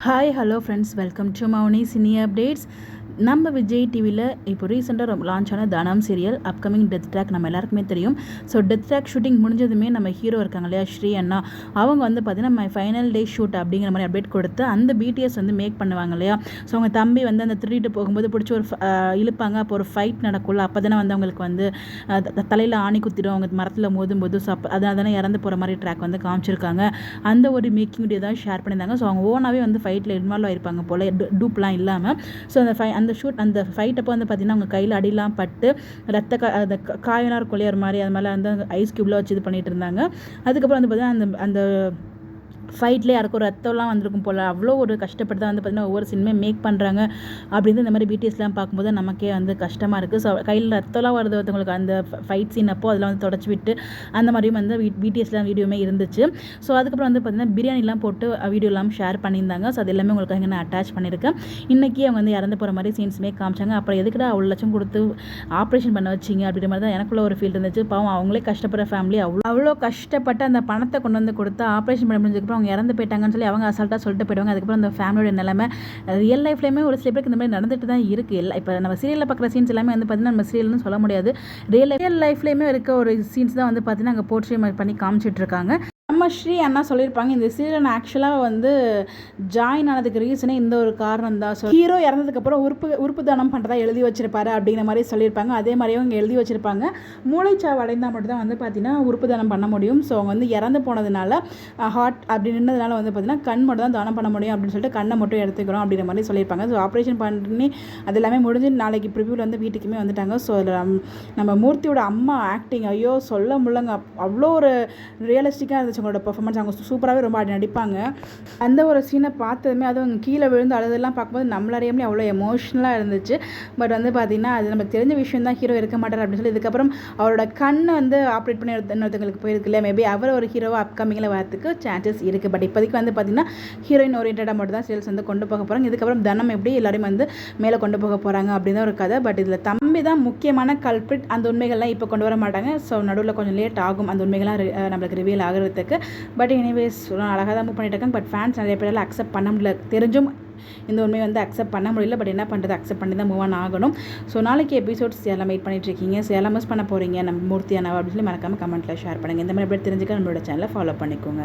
Hi hello friends, welcome to Mouni cine updates. நம்ம விஜய் டிவியில் இப்போ ரீசெண்டாக லான்ச் ஆன தனம் சீரியல் அப்கமிங் டெத் ட்ராக் நம்ம எல்லாருக்குமே தெரியும். ஸோ டெத் ட்ராக் ஷூட்டிங் முடிஞ்சதுமே நம்ம ஹீரோ இருக்காங்க இல்லையா, ஸ்ரீ அண்ணா, அவங்க வந்து பார்த்திங்கன்னா ஃபைனல் டே ஷூட் அப்படிங்கிற மாதிரி அப்டேட் கொடுத்து அந்த பிடிஎஸ் வந்து மேக் பண்ணுவாங்க இல்லையா. ஸோ அவங்க தம்பி வந்து அந்த திருட்டு போகும்போது பிடிச்சி ஒரு இழுப்பாங்க. அப்போ ஒரு ஃபைட் நடக்குள்ள, அப்போ தானே வந்து அவங்களுக்கு வந்து தலையில் ஆணி குத்திடும், அவங்க மரத்தில் மோதும்போது. ஸோ அப்போ அதனால தானே இறந்து போகிற மாதிரி ட்ராக் வந்து காமிச்சிருக்காங்க. அந்த ஒரு மேக்கிங் வீடியோ தான் ஷேர் பண்ணியிருந்தாங்க. ஸோ அவங்க ஓனாகவே வந்து ஃபைட்டில் இன்வால்வ் ஆகிருப்பாங்க போல், டூப்லாம் இல்லாமல். ஸோ அந்த ஃபைட் அப்போ வந்து பார்த்திங்கன்னா அவங்க கையில் அடிலாம் பட்டு அந்த காயனார் கொள்ளையர் மாதிரி அது மாதிரி வந்து ஐஸ் க்யூப்ல வச்சு இது பண்ணிட்டு இருந்தாங்க. அதுக்கப்புறம் வந்து பார்த்திங்கன்னா அந்த ஃபைட்லேயே யாருக்கும் ரத்தம்லாம் வந்திருக்கும் போல், அவ்வளோ ஒரு கஷ்டப்பட்டு தான் வந்து பார்த்திங்கன்னா ஒவ்வொரு சினிமே மேக் பண்ணுறாங்க. அப்படின்னு இந்த மாதிரி பிடிஎஸ்லாம் பார்க்கும்போது நமக்கே வந்து கஷ்டமாக இருக்குது. ஸோ கையில் ரத்தம்லாம் வருது ஒருத்தவங்களுக்கு அந்த ஃபைட் சீன் அப்போ அதெல்லாம் வந்து தொடச்சி விட்டு அந்த மாதிரியும் வந்து பிடிஎஸ்லாம் வீடியோமே இருந்துச்சு. ஸோ அதுக்கப்புறம் வந்து பார்த்திங்கன்னா பிரியாணிலாம் போட்டு வீடியோலாம் ஷேர் பண்ணியிருந்தாங்க. ஸோ அது எல்லாமே உங்களுக்கு இங்கே நான் அட்டாச் பண்ணியிருக்கேன். இன்றைக்கி அவங்க வந்து இறந்து போகிற மாதிரி சீன்ஸுமே காமிச்சாங்க. அப்புறம் எதுக்குடா அவ்வளோ லட்சம் கொடுத்து ஆப்ரேஷன் பண்ண வச்சிங்க அப்படின்ற மாதிரி தான் எனக்குள்ள ஒரு ஃபீல் இருந்துச்சு. பாவம், அவங்களே கஷ்டப்படுற ஃபேமிலி, அவ்வளோ கஷ்டப்பட்டு அந்த பணத்தை கொண்டு வந்து கொடுத்து ஆப்ரேஷன் பண்ண முடிஞ்சதுக்கப்புறம் அவங்க இறந்து போயிட்டாங்கன்னு சொல்லி அவங்க அசால்ட்டாக சொல்லிட்டு போயிடுவாங்க. அதுக்கப்புறம் அந்த ஃபேமிலியோட நிலைமை ரியல் லைஃப்லேயுமே ஒரு சில பேருக்கு இந்த மாதிரி நடந்துட்டு தான் இருக்குது. இப்போ நம்ம சீரியலில் பார்க்குற சீன்ஸ் எல்லாமே வந்து பார்த்திங்கன்னா நம்ம சீரியல்னு சொல்ல முடியாது. ரியல் லைஃப்லேயுமே இருக்க ஒரு சீன்ஸ் தான் வந்து பார்த்திங்கன்னா அங்கே போர்ட்ரே பண்ணி காமிச்சிட்டு இருக்காங்க. நம்ம ஸ்ரீ அண்ணா சொல்லியிருப்பாங்க, இந்த சீரியல் நான் ஆக்சுவலாக வந்து ஜாயின் ஆனதுக்கு ரீசனே இந்த ஒரு காரணம் தான். ஸோ ஹீரோ இறந்ததுக்கப்புறம் உறுப்பு தானம் பண்ணுறதா எழுதி வச்சிருப்பாரு அப்படிங்கிற மாதிரி சொல்லியிருப்பாங்க. அதே மாதிரியும் இங்கே எழுதி வச்சிருப்பாங்க, மூளைச்சாவு அடைந்தால் மட்டும் தான் வந்து பார்த்திங்கன்னா உறுப்பு தானம் பண்ண முடியும். ஸோ அவங்க வந்து இறந்து போனதுனால ஹார்ட் அப்படி நின்றதுனால வந்து பார்த்திங்கன்னா கண் மட்டும் தான் தானம் பண்ண முடியும் அப்படின்னு சொல்லிட்டு கண்ணை மட்டும் எடுத்துக்கிறோம் அப்படிங்கிற மாதிரி சொல்லியிருப்பாங்க. ஸோ ஆப்ரேஷன் பண்ணி அது எல்லாமே முடிஞ்சு நாளைக்கு ப்ரிவியூவில் வந்து வீட்டுக்குமே வந்துட்டாங்க. ஸோ அதில் நம்ம மூர்த்தியோட அம்மா ஆக்டிங், ஐயோ சொல்ல முடியலங்க, அவ்வளோ ஒரு ரியலிஸ்டிக்காக இருந்துச்சு அவங்களோட பெர்ஃபார்மன்ஸ். அவங்க சூப்பராகவே ரொம்ப நடிப்பாங்க. அந்த ஒரு சீனை பார்த்ததுமே அதுவும் கீழே விழுந்து அழுதெல்லாம் பார்க்கும்போது நம்மளறியாமலே அவ்வளோ எமோஷ்னலாக இருந்துச்சு. பட் வந்து பார்த்திங்கன்னா அது நமக்கு தெரிஞ்ச விஷயம் தான், ஹீரோ இருக்க மாட்டார் அப்படின்னு சொல்லி. இதுக்கப்புறம் அவரோட கண்ணை வந்து ஆப்ரேட் பண்ணி இன்னொருத்தங்களுக்கு போயிருக்கு இல்லையா, மேபி அவர் ஒரு ஹீரோவாக அப்கமிங்கில் வரதுக்கு சான்சஸ் இருக்குது. பட் இப்போதைக்கு வந்து பார்த்திங்கன்னா ஹீரோயின் ஓரியன்டாக மட்டும் தான் சீரியல்ஸ் வந்து கொண்டு போக போகிறாங்க. இதுக்கப்புறம் தனம் எப்படி எல்லாரையும் வந்து மேலே கொண்டு போக போகிறாங்க அப்படின்னு தான் ஒரு கதை. பட் இதில் தம்பி தான் முக்கியமான கல்பிரிட். அந்த உண்மைகள்லாம் இப்போ கொண்டு வர மாட்டாங்க. ஸோ நடுவில் கொஞ்சம் லேட் ஆகும் அந்த உண்மைகள்லாம் நம்மளுக்கு ரிவீல் ஆகிறதுக்கு. பட் எனிவேஸ் அழகாக தான் மூவ் பண்ணிட்டு இருக்காங்க. பட் ஃபேன்ஸ் நிறைய பேரால் அக்செப்ட் பண்ண முடியல. தெரிஞ்சும் இந்த உண்மையை வந்து அக்செப்ட் பண்ண முடியல. பட் என்ன பண்ணுறது, அக்செப்ட் பண்ணி தான் மூவ் ஆன் ஆகணும். ஸோ நாளைக்கு எபிசோட்ஸ் எல்லாம் வெயிட் பண்ணிட்டு இருக்கீங்க. ஸோ எல்லாம் மிஸ் பண்ண போகிறீங்க நம்ம மூர்த்தி அண்ணா அப்படின்னு சொல்லி மறக்காமல் கமெண்ட்டில் ஷேர் பண்ணுங்கள். இந்த மாதிரி எப்படி தெரிஞ்சுக்க நம்மளோட சேனலை ஃபாலோ பண்ணிக்கோங்க.